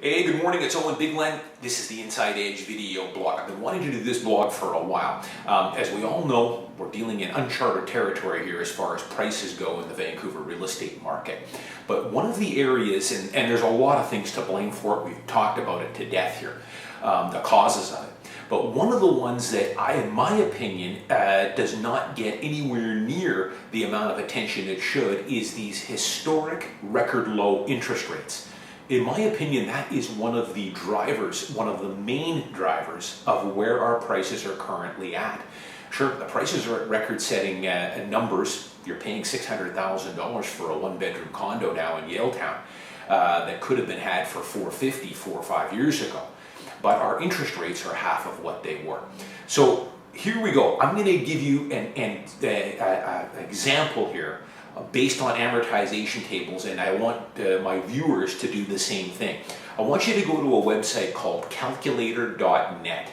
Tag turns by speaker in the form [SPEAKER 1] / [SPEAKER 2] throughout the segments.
[SPEAKER 1] Hey, good morning, it's Owen, Bigland. This is the Inside Edge video blog. I've been wanting to do this blog for a while. As we all know, we're dealing in uncharted territory here as far as prices go in the Vancouver real estate market. But one of the areas, and there's a lot of things to blame for it, we've talked about it to death here, the causes of it. But one of the ones that in my opinion, does not get anywhere near the amount of attention it should is these historic record low interest rates. In my opinion, that is one of the drivers, one of the main drivers of where our prices are currently at. Sure, the prices are at record-setting numbers. You're paying $600,000 for a one-bedroom condo now in Yaletown that could have been had for $450 4 or 5 years ago. But our interest rates are half of what they were. So here we go. I'm going to give you an example here based on amortization tables, and I want my viewers to do the same thing. I want you to go to a website called calculator.net.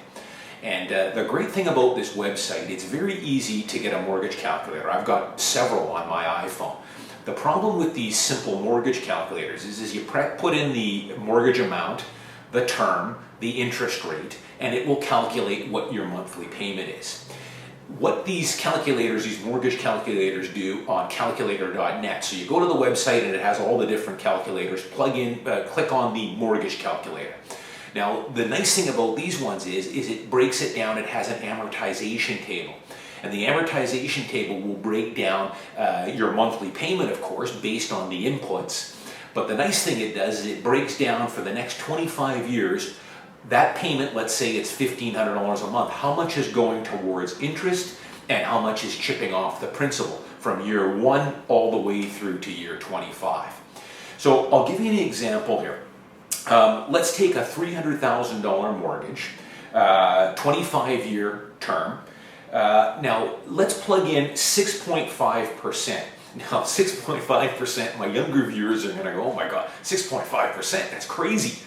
[SPEAKER 1] And the great thing about this website, it's very easy to get a mortgage calculator. I've got several on my iPhone. The problem with these simple mortgage calculators is you put in the mortgage amount, the term, the interest rate, and it will calculate what your monthly payment is. What these calculators, these mortgage calculators do on calculator.net, so you go to the website and it has all the different calculators, plug in, click on the mortgage calculator. Now, the nice thing about these ones is it breaks it down, it has an amortization table. And the amortization table will break down your monthly payment, of course, based on the inputs. But the nice thing it does is it breaks down for the next 25 years, that payment, let's say it's $1,500 a month, how much is going towards interest and how much is chipping off the principal from year 1 all the way through to year 25. So I'll give you an example here. Let's take a $300,000 mortgage, 25-year term. Now let's plug in 6.5%. Now 6.5%, my younger viewers are going to go, oh my God, 6.5%, that's crazy.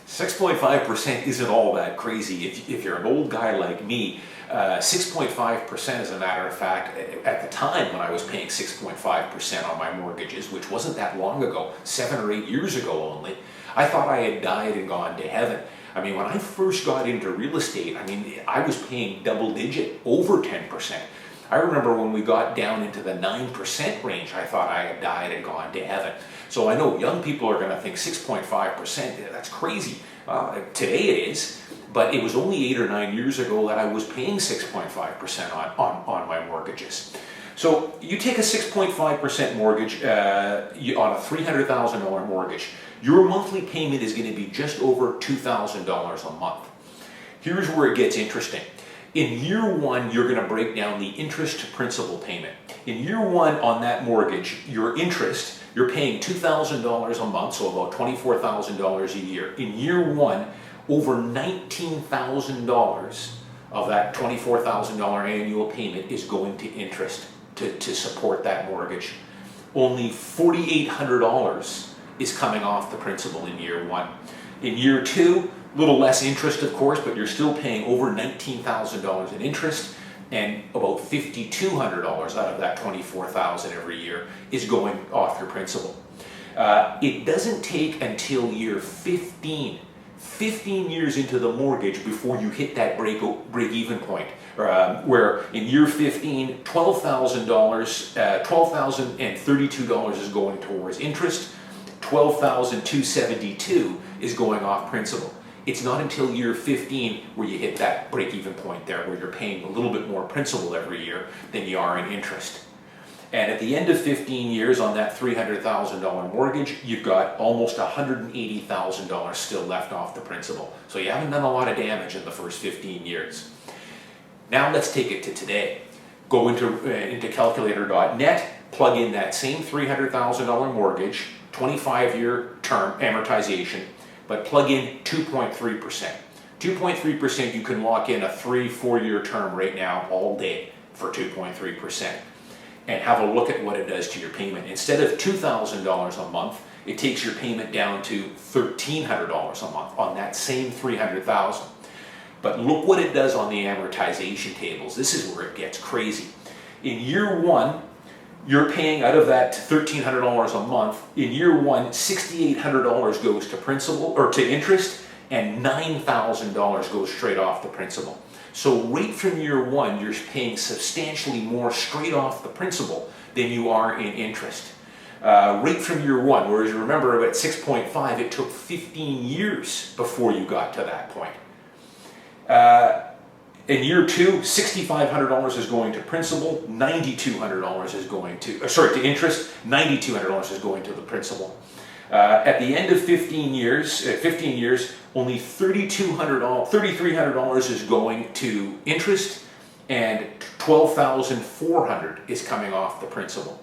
[SPEAKER 1] 6.5% isn't all that crazy. If you're an old guy like me, 6.5%, as a matter of fact, at the time when I was paying 6.5% on my mortgages, which wasn't that long ago, 7 or 8 years ago only, I thought I had died and gone to heaven. I mean, when I first got into real estate, I mean, I was paying double digit, over 10%. I remember when we got down into the 9% range, I thought I had died and gone to heaven. So I know young people are going to think 6.5%, that's crazy. Today it is, but it was only 8 or 9 years ago that I was paying 6.5% on my mortgages. So you take a 6.5% mortgage on a $300,000 mortgage, your monthly payment is going to be just over $2,000 a month. Here's where it gets interesting. In year 1, you're going to break down the interest to principal payment. In year 1 on that mortgage, your interest, you're paying $2,000 a month, so about $24,000 a year. In year 1, over $19,000 of that $24,000 annual payment is going to interest to support that mortgage. Only $4,800 is coming off the principal in year 1. In year 2, a little less interest, of course, but you're still paying over $19,000 in interest, and about $5,200 out of that $24,000 every year is going off your principal. It doesn't take until year 15 years into the mortgage before you hit that break-even point, where in year 15, $12,032 is going towards interest, $12,272 is going off principal. It's not until year 15 where you hit that break-even point there, where you're paying a little bit more principal every year than you are in interest. And at the end of 15 years on that $300,000 mortgage, you've got almost $180,000 still left off the principal. So you haven't done a lot of damage in the first 15 years. Now let's take it to today. Go into calculator.net, plug in that same $300,000 mortgage, 25-year term amortization, but plug in 2.3%. 2.3%, you can lock in a 3-4 year term right now all day for 2.3%. And have a look at what it does to your payment. Instead of $2,000 a month, it takes your payment down to $1,300 a month on that same $300,000. But look what it does on the amortization tables. This is where it gets crazy. In year 1, you're paying out of that $1,300 a month. In year one, $6,800 goes to principal or to interest, and $9,000 goes straight off the principal. So right from year one, you're paying substantially more straight off the principal than you are in interest. Right from year one, whereas you remember at 6.5, it took 15 years before you got to that point. In year two, $6,500 is going to principal, $9,200 is going to, to interest, $9,200 is going to the principal. At the end of 15 years, only $3,300 is going to interest, and $12,400 is coming off the principal.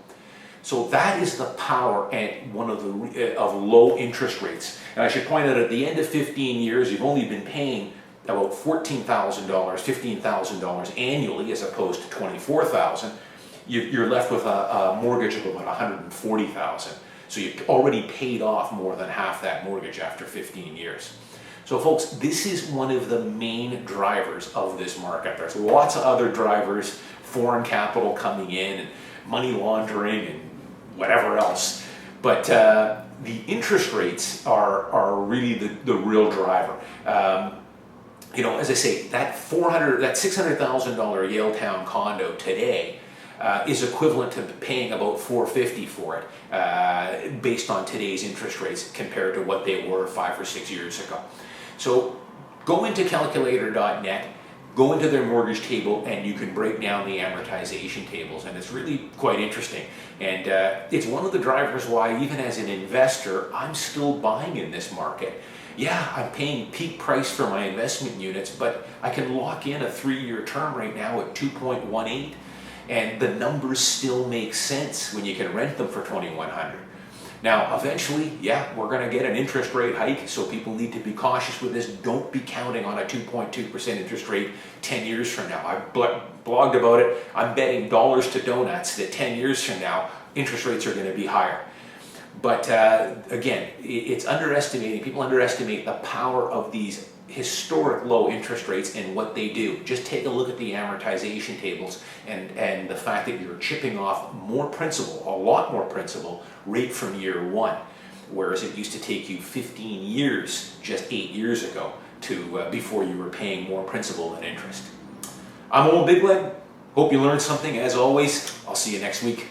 [SPEAKER 1] So that is the power and one of the of low interest rates. And I should point out, at the end of 15 years, you've only been paying about $14,000, $15,000 annually, as opposed to $24,000. You're left with a mortgage of about $140,000. So you've already paid off more than half that mortgage after 15 years. So folks, this is one of the main drivers of this market. There's lots of other drivers, foreign capital coming in, and money laundering, and whatever else. But the interest rates are really the real driver. You know, as I say, that $600,000 Yaletown condo today is equivalent to paying about $450,000 for it, based on today's interest rates compared to what they were 5 or 6 years ago. So go into calculator.net, go into their mortgage table, and you can break down the amortization tables, and it's really quite interesting. And it's one of the drivers why, even as an investor, I'm still buying in this market. Yeah, I'm paying peak price for my investment units, but I can lock in a 3-year term right now at 2.18, and the numbers still make sense when you can rent them for $2,100. Now, eventually, yeah, we're going to get an interest rate hike, so people need to be cautious with this. Don't be counting on a 2.2% interest rate 10 years from now. I blogged about it. I'm betting dollars to donuts that 10 years from now, interest rates are going to be higher. But again, it's underestimating. People underestimate the power of these historic low interest rates and what they do. Just take a look at the amortization tables and the fact that you're chipping off more principal, a lot more principal, right from year one, whereas it used to take you 15 years, just 8 years ago, to before you were paying more principal than interest. I'm Owen Bigland. Hope you learned something. As always, I'll see you next week.